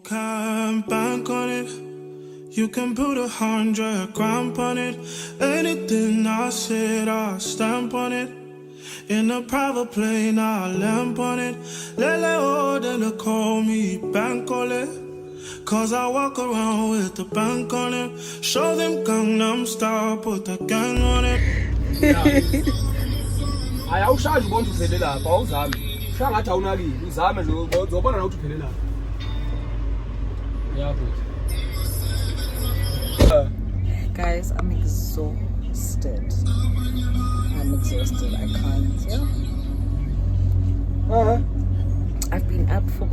can bank on it. You can put 100 grand on it. Anything I said, I'll stamp on it. In a private plane, I'll lamp on it. Lele oh, then call me bank on it. Cause I walk around with the bank on it. Show them Gangnam Style, put the gang on it. I awushazi ubona uphelela lapha awuzami. Shaya ngathi awunakile uzame nje uzobona na ukuthi uphelela lapha. Yeah, guys, I'm exhausted. I'm exhausted. I can't. Yeah. I've been up for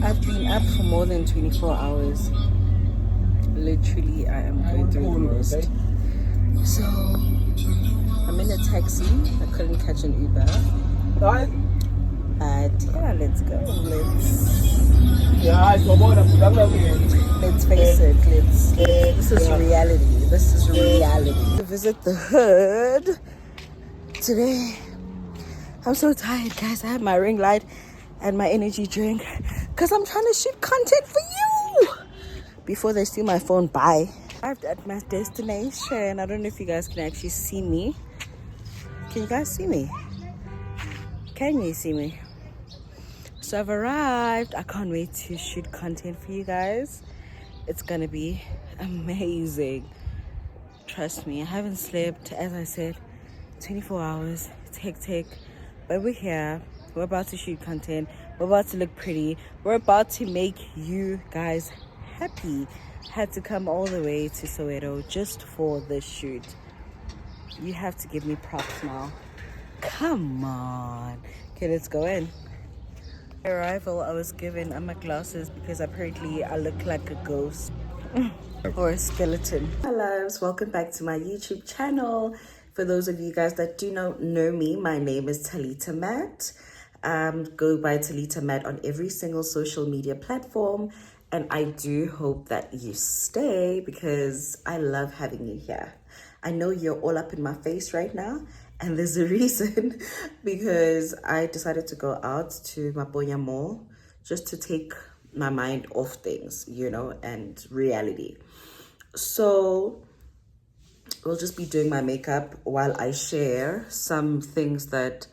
I've been up for more than 24 hours. Literally, I am going through the most. So I'm in a taxi. I couldn't catch an Uber. Right. But yeah, let's go. Let's face it. This is reality. This is reality. To visit the hood today. I'm so tired, guys. I have my ring light and my energy drink because I'm trying to shoot content for you before they steal my phone. Bye. Arrived at my destination. I don't know if you guys can actually see me. Can you guys see me? Can you see me? So I've arrived. I can't wait to shoot content for you guys. It's gonna be amazing. Trust me, I haven't slept, as I said, 24 hours. It's hectic, but we're here. We're about to shoot content. We're about to look pretty. We're about to make you guys happy. Had to come all the way to Soweto just for this shoot. You have to give me props now. Come on. Okay, let's go in. Arrival, I was given my glasses because apparently I look like a ghost or a skeleton. Hi loves, welcome back to my YouTube channel. For those of you guys that do not know me, my name is Talita Matt. Go by Talita Matt on every single social media platform, and I do hope that you stay because I love having you here. I know you're all up in my face right now, and there's a reason because I decided to go out to Maponya Mall just to take my mind off things, you know, and reality. So we'll just be doing my makeup while I share some things that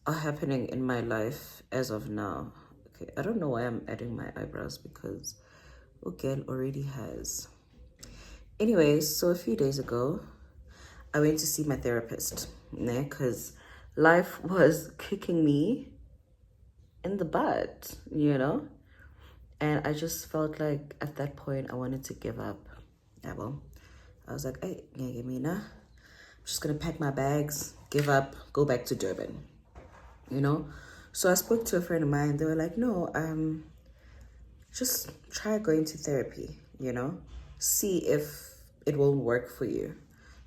are happening in my life as of now. Okay, I don't know why I'm adding my eyebrows because Ogel already has. Anyways, so a few days ago, I went to see my therapist, because life was kicking me in the butt, you know? And I just felt like at that point, I wanted to give up. Yeah, well, I was like, hey, I'm just gonna pack my bags, give up, go back to Durban, you know? So I spoke to a friend of mine. They were like, no, just try going to therapy, you know? See if it won't work for you.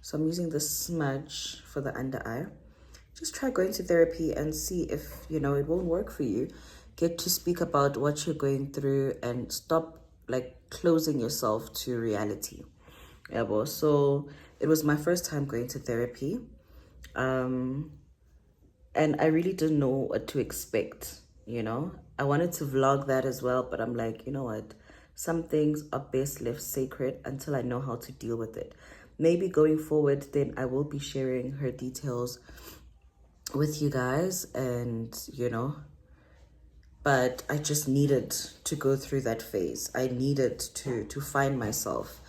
So I'm using this smudge for the under eye. Just try going to therapy and see if, you know, it won't work for you. Get to speak about what you're going through and stop like closing yourself to reality. Yeah, well, so it was my first time going to therapy. And I really didn't know what to expect, you know. I wanted to vlog that as well, but I'm like, you know what? Some things are best left sacred until I know how to deal with it. Maybe going forward, then I will be sharing her details with you guys and, you know, but I just needed to go through that phase. I needed to find myself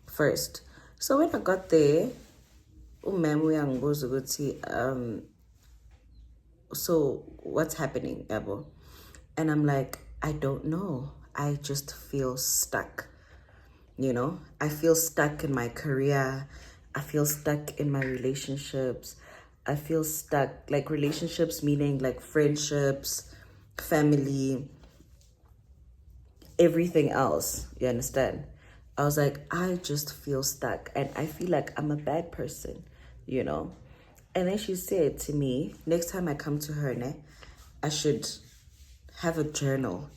first. So when I got there, so what's happening, Ebo? And I'm like, I don't know. I just feel stuck. You know, I feel stuck in my career. I feel stuck in my relationships. I feel stuck, like relationships meaning like friendships, family, everything else. You understand? I was like, I just feel stuck and I feel like I'm a bad person, you know? And then she said to me, next time I come to her, I should have a journal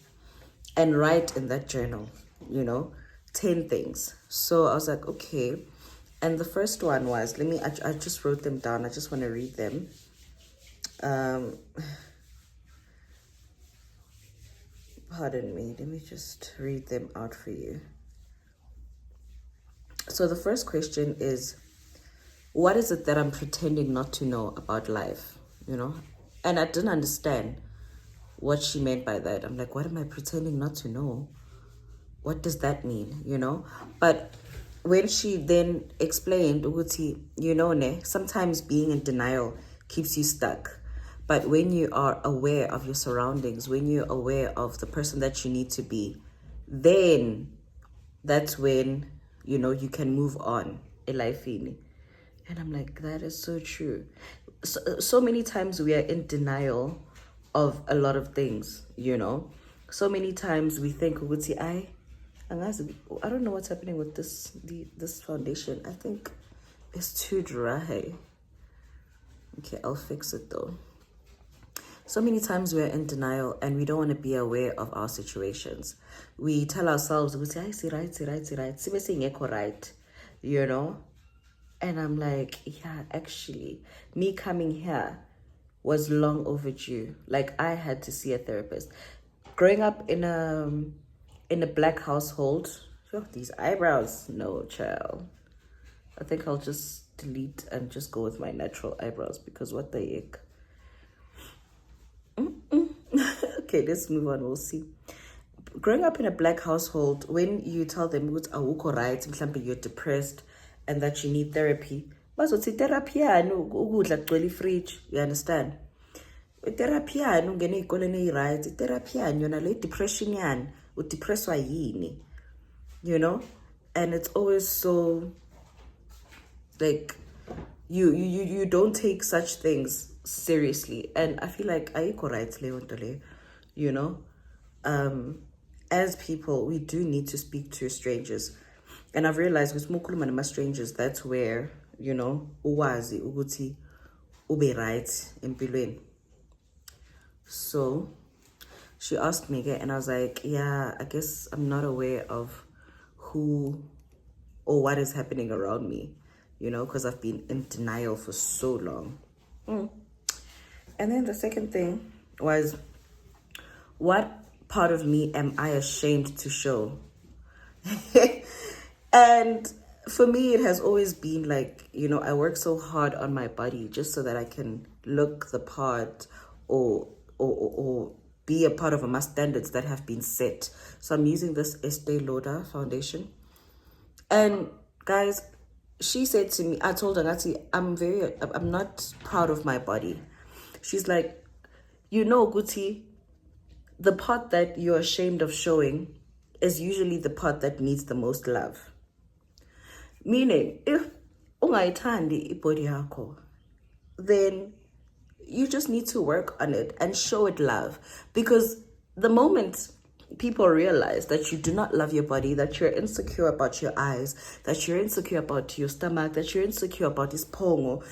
and write in that journal, you know, 10 things. So I was like, okay. And the first one was, I just wrote them down. I just want to read them. Pardon me, let me just read them out for you. So the first question is, what is it that I'm pretending not to know about life? You know? And I didn't understand what she meant by that. I'm like, what am I pretending not to know? What does that mean? You know? But when she then explained, Uguti, you know, sometimes being in denial keeps you stuck. But when you are aware of your surroundings, when you're aware of the person that you need to be, then that's when, you know, you can move on. Elifini. And I'm like, that is so true. So many times we are in denial of a lot of things, you know. So many times we think, I don't know what's happening with this foundation. I think it's too dry. Okay, I'll fix it though. So many times we're in denial and we don't want to be aware of our situations. We tell ourselves, we say, right, you know? And I'm like, yeah, actually, me coming here was long overdue. Like, I had to see a therapist. Growing up in a black household, these eyebrows, no child. I think I'll just delete and just go with my natural eyebrows because what the heck. Okay, let's move on. We'll see. Growing up in a black household, when you tell them right, you're depressed and that you need therapy, therapy fridge. You understand? Therapy right. Therapy depression you know, and it's always so like you don't take such things seriously, and I feel like you know, as people we do need to speak to strangers, and I've realized with mukuluma strangers, that's where, you know, uwazi uguti ube right empilweni. So she asked me again, and I was like, yeah, I guess I'm not aware of who or what is happening around me, you know, because I've been in denial for so long. And then the second thing was, what part of me am I ashamed to show? And for me, it has always been like, you know, I work so hard on my body just so that I can look the part or be a part of my standards that have been set. So I'm using this Estee Lauder foundation. And guys, she said to me, I told her, Nati, I'm not proud of my body. She's like, you know, Guti, the part that you're ashamed of showing is usually the part that needs the most love. Meaning, if ungayithandi ibody yakho, then you just need to work on it and show it love. Because the moment people realize that you do not love your body, that you're insecure about your eyes, that you're insecure about your stomach, that you're insecure about this pongo,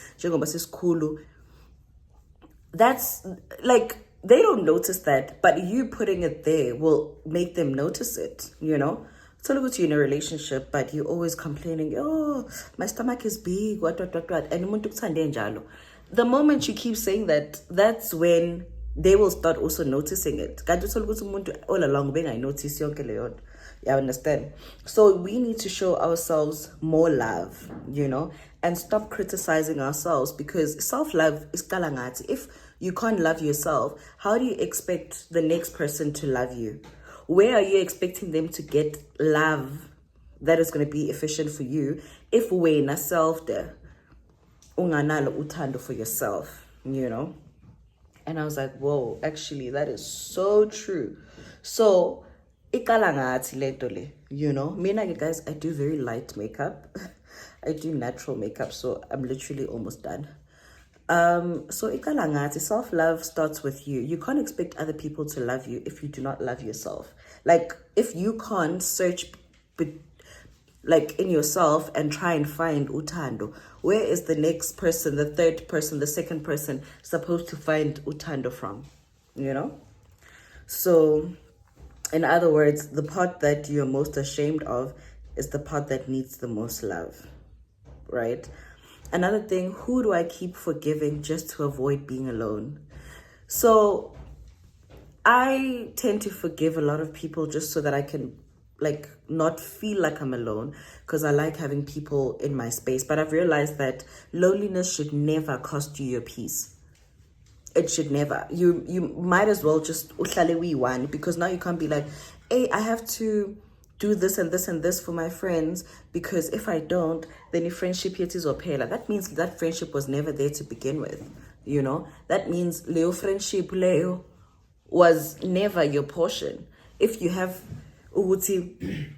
that's like, they don't notice that, but you putting it there will make them notice it, you know? So look at you in a relationship, but you're always complaining, oh, my stomach is big, what. And the moment you keep saying that, that's when they will start also noticing it. All along, when I notice, you understand? So we need to show ourselves more love, you know, and stop criticizing ourselves, because self-love is kalangati. If you can't love yourself, how do you expect the next person to love you? Where are you expecting them to get love that is going to be efficient for you if we na self there unganalo utando for yourself, you know? And I was like, whoa, actually that is so true. So ikalangati letole, you know, mina guys, I do very light makeup. I do natural makeup, so I'm literally almost done. So ikalangati, self-love starts with you. You can't expect other people to love you if you do not love yourself. Like, if you can't search like in yourself and try and find utando, where is the next person, the third person, the second person supposed to find utando from, you know? So in other words, the part that you're most ashamed of is the part that needs the most love, right? Another thing, who do I keep forgiving just to avoid being alone? So I tend to forgive a lot of people just so that I can like not feel like I'm alone, because I like having people in my space. But I've realized that loneliness should never cost you your peace. It should never. You might as well just uhlale one, because now you can't be like, hey, I have to do this and this and this for my friends, because if I don't, then your friendship here is opela. That means that friendship was never there to begin with. You know, that means Leo friendship Leo was never your portion. If you have uguti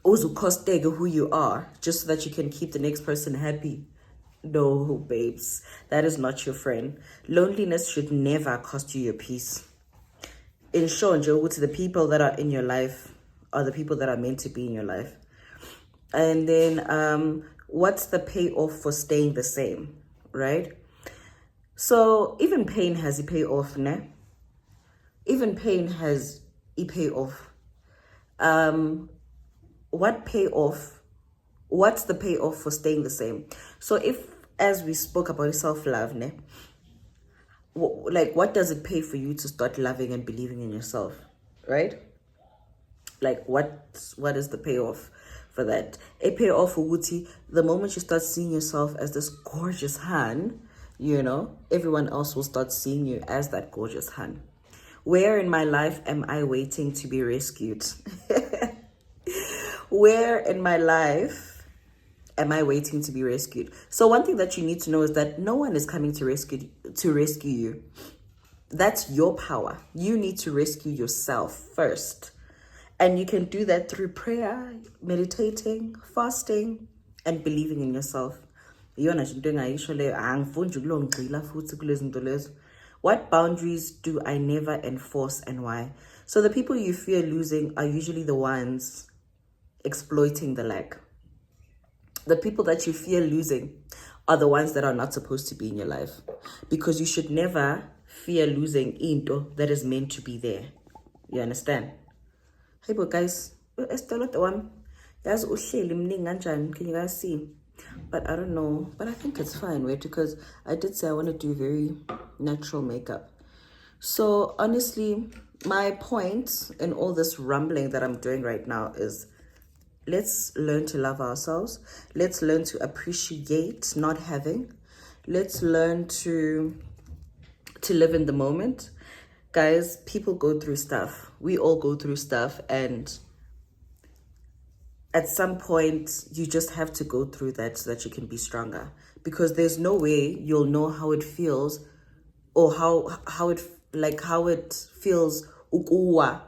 uzukostege who you are just so that you can keep the next person happy, no, babes, that is not your friend. Loneliness should never cost you your peace. In short, the people that are in your life are the people that are meant to be in your life. And then what's the payoff for staying the same, right? So even pain has a payoff, ne? Even pain has a payoff. What's the payoff for staying the same? So if, as we spoke about self-love, ne? Like, what does it pay for you to start loving and believing in yourself, right? Like, what is the payoff for that? A payoff for Wuti, the moment you start seeing yourself as this gorgeous Han, you know, everyone else will start seeing you as that gorgeous Han. Where in my life am I waiting to be rescued? Where in my life am I waiting to be rescued? So one thing that you need to know is that no one is coming to rescue you. That's your power. You need to rescue yourself first. And you can do that through prayer, meditating, fasting, and believing in yourself. What boundaries do I never enforce and why? So the people you fear losing are usually the ones exploiting the lack. The people that you fear losing are the ones that are not supposed to be in your life, because you should never fear losing into that is meant to be there. You understand? Hey, but guys, can you guys see? But I don't know. But I think it's fine, right? Because I did say I want to do very natural makeup. So honestly, my point in all this rumbling that I'm doing right now is, let's learn to love ourselves. Let's learn to appreciate not having. Let's learn to live in the moment. Guys, people go through stuff. We all go through stuff, and at some point you just have to go through that so that you can be stronger, because there's no way you'll know how it feels, or how it feels ukuwa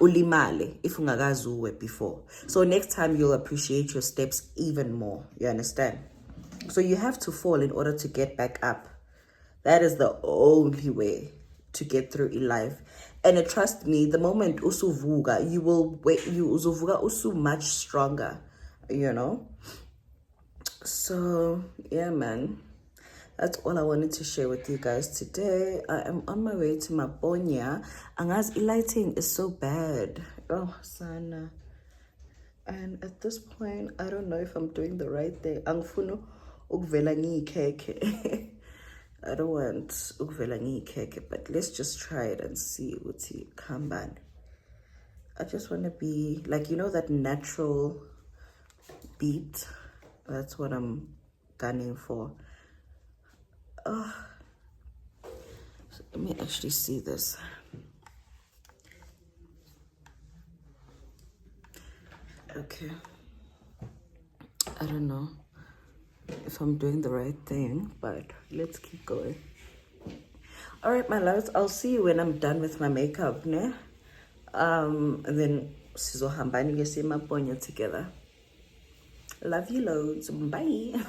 ulimale if ungakazuwe before. So next time you'll appreciate your steps even more. You understand? So you have to fall in order to get back up. That is the only way to get through in life. And trust me, the moment usuvuga, you usuvuga usu much stronger, you know. So yeah, man, that's all I wanted to share with you guys today. I am on my way to Maponya. Anga's lighting is so bad. Oh, sana. And at this point, I don't know if I'm doing the right thing. Angfunu ukvela ngiyikeke. I don't want ukvela ngiyikeke, but let's just try it and see what's it come back. I just want to be like, you know, that natural beat. That's what I'm gunning for. Oh, so let me actually see this. Okay. I don't know if I'm doing the right thing, but let's keep going. All right, my loves, I'll see you when I'm done with my makeup, ne? And then sizohambani ngese Maponya together. Love you loads. Bye.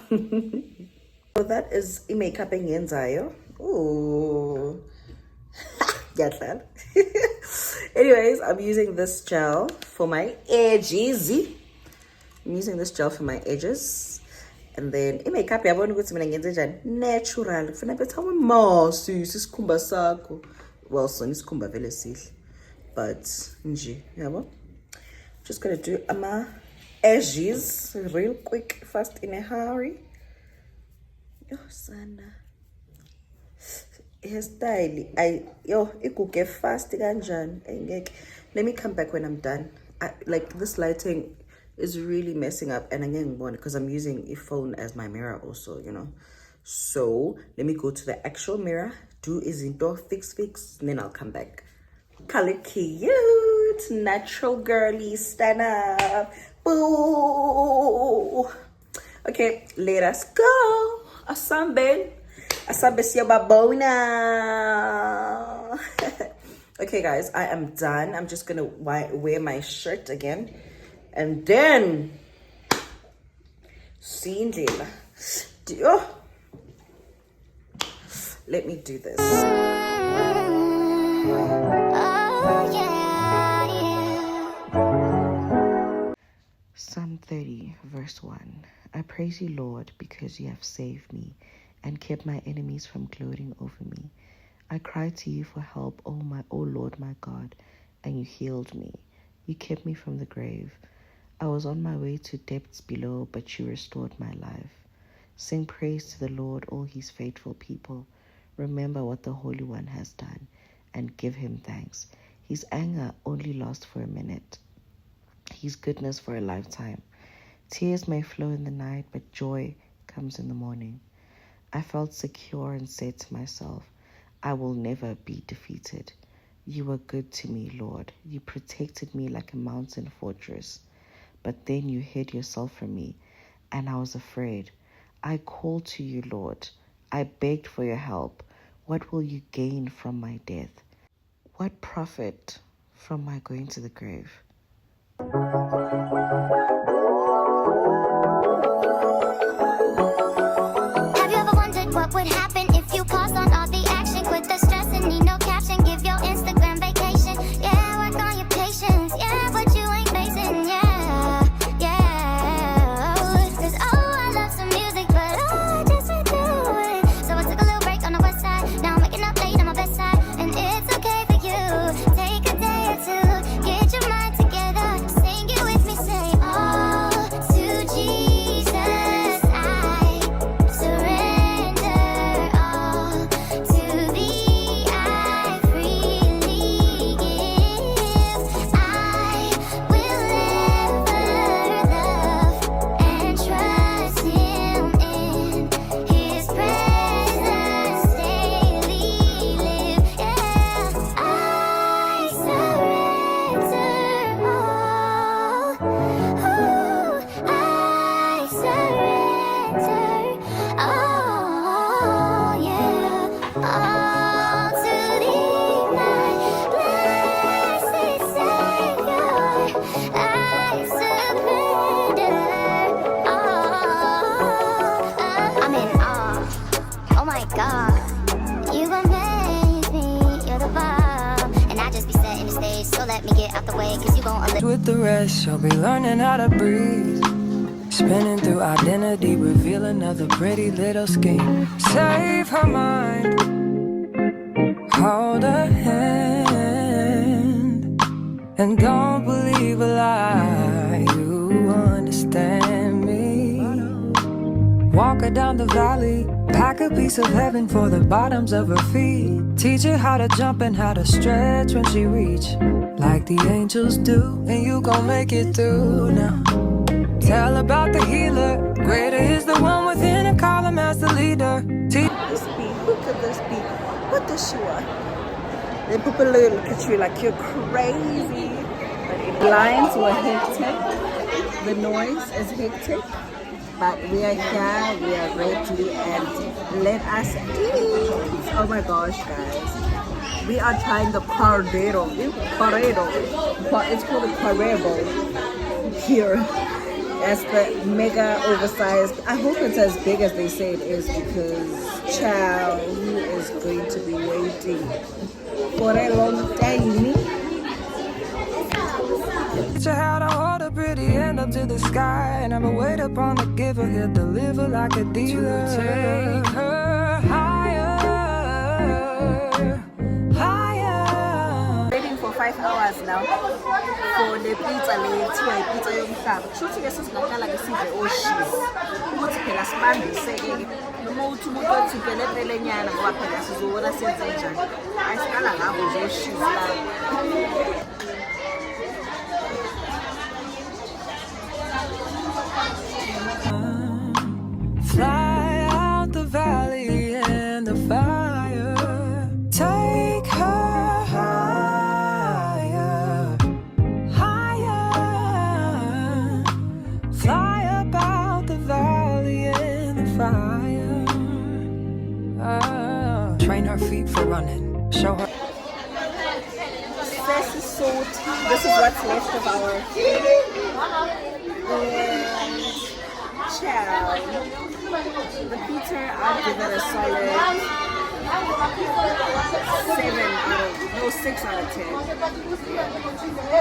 So that is makeup enyenzayo. Ooh. Get that? Anyways, I'm using this gel for my edges. I'm using this gel for my edges. And then makeup yabona ukuthi mina ngenze njani natural. Kufuna betha amasi isikhumba sakho. Well, sona isikhumba vele sihle. But nje, yabo. Just going to do my edges real quick, fast in a hurry. Oh, sana. hairstyle it could get fast kanjani engeke. Let me come back when I'm done. Like this lighting is really messing up, and I'm because I'm using a phone as my mirror also, you know. So let me go to the actual mirror, do izinto, fix, and then I'll come back. Color cute, natural girly, stand up, boo. Okay, let us go. Asambe siya babona. Okay guys, I am done. I'm just gonna wear my shirt again, and then let me do this. Psalm 30 verse 1. I praise you, Lord, because you have saved me and kept my enemies from gloating over me. I cried to you for help, O Lord my God, and you healed me. You kept me from the grave. I was on my way to depths below, but you restored my life. Sing praise to the Lord, all his faithful people. Remember what the Holy One has done, and give him thanks. His anger only lasts for a minute, his goodness for a lifetime. Tears may flow in the night, but joy comes in the morning. I felt secure and said to myself, I will never be defeated. You were good to me, Lord. You protected me like a mountain fortress. But then you hid yourself from me, and I was afraid. I called to you, Lord. I begged for your help. What will you gain from my death? What profit from my going to the grave? Have you ever wondered what would happen if you paused on all the action? Quit the stress and need no caption. Give your Instagram vacation. Yeah, work on your patience. Yeah, but you ain't facing. Yeah, yeah. 'Cause I love some music, but I just can't do it. So I took a little break on the west side. Now I'm waking up late on my best side, and it's okay for you. Take a day or two, get your mind together. Sing it with me, say all to Jesus. I surrender all to thee. I freely give. I will ever love and trust him in his presence daily live. Yeah, I surrender all. Ooh, I surrender all. Yeah, all to thee, my blessed Savior. I surrender all. I'm in awe. Oh my God, you amaze me. You're the bomb, and I just be setting the stage. So let me get out the way, 'cause you gon' With the rest, she'll be learning how to breathe. Spinning through identity, reveal another pretty little scheme. Save her mind, hold her hand, and don't believe a lie. You understand me. Walk her down the valley, pack a piece of heaven for the bottoms of her feet. Teach her how to jump and how to stretch when she reach, like the angels do, and you gon' make it through now. Tell about the healer, greater is the one within, and call him as the leader. This be, who could this be? What does she want? Then people look at you like you're crazy. The lines were hectic. The noise is hectic. But we are here, we are ready, and let us eat. Oh my gosh, guys. We are trying the Cordero. It's called the Carrero here. As the mega oversized. I hope it's as big as they say it is, because child, who is going to be waiting for a long time. Teach her how to hold a pretty hand up to the sky, and never wait upon the giver. He'll deliver like a dealer. Take her higher, higher. Waiting for 5 5 hours now for the pizza lethiwa ipizza yomhlaba. Kushuthi ke sesingaqala ke sidle oshizi ukuthi phela sibambiseke ke noma uthi umuntu othi phela empelenyana ngoba phela sizobona senze njani. Ayisiqala ngabo nje oshizi la. Fly out the valley and the fire. Take her higher, higher. Fly up out the valley and the fire. Train her feet for running. Show her. Sesame salt. This is what's left of our chow. The pizza, I'd give it a solid 6 out of 10.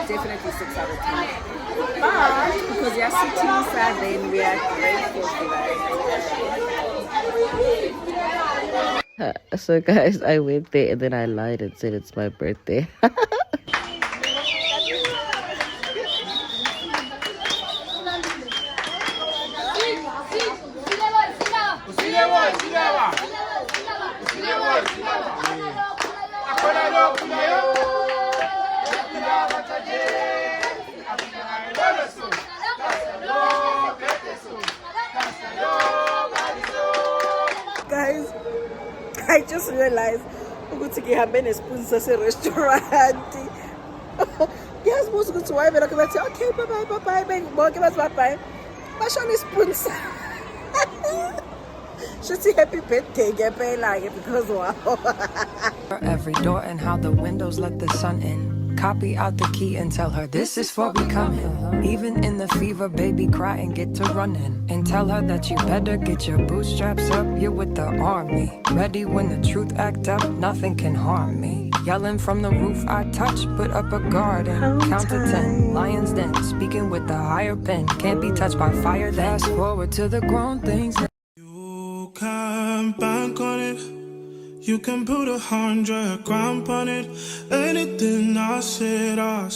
Definitely 6 out of 10. But because we are sitting inside, then we are grateful for that. So guys, I went there and then I lied and said it's my birthday. Guys, I just realized ukuthi ngihambe nespoon sase-restaurant. Ngiyazibuza ukuthi why belokhu bathi okay bye bye bonke bathi bye bye bashona ispoon. Shuthi happy birthday ngempela ke because wow. Every door and how the windows let the sun in. Copy out the key and tell her this is for becoming. Even in the fever, baby, cry and get to running. And tell her that you better get your bootstraps up. You're with the army, ready when the truth act up. Nothing can harm me. Yelling from the roof, I touch, put up a guard and count to 10. Lions den, speaking with the higher pen. Can't be touched by fire. Fast forward to the grown things. You can bank on it. You can put 100 grand on it. Anything I said, I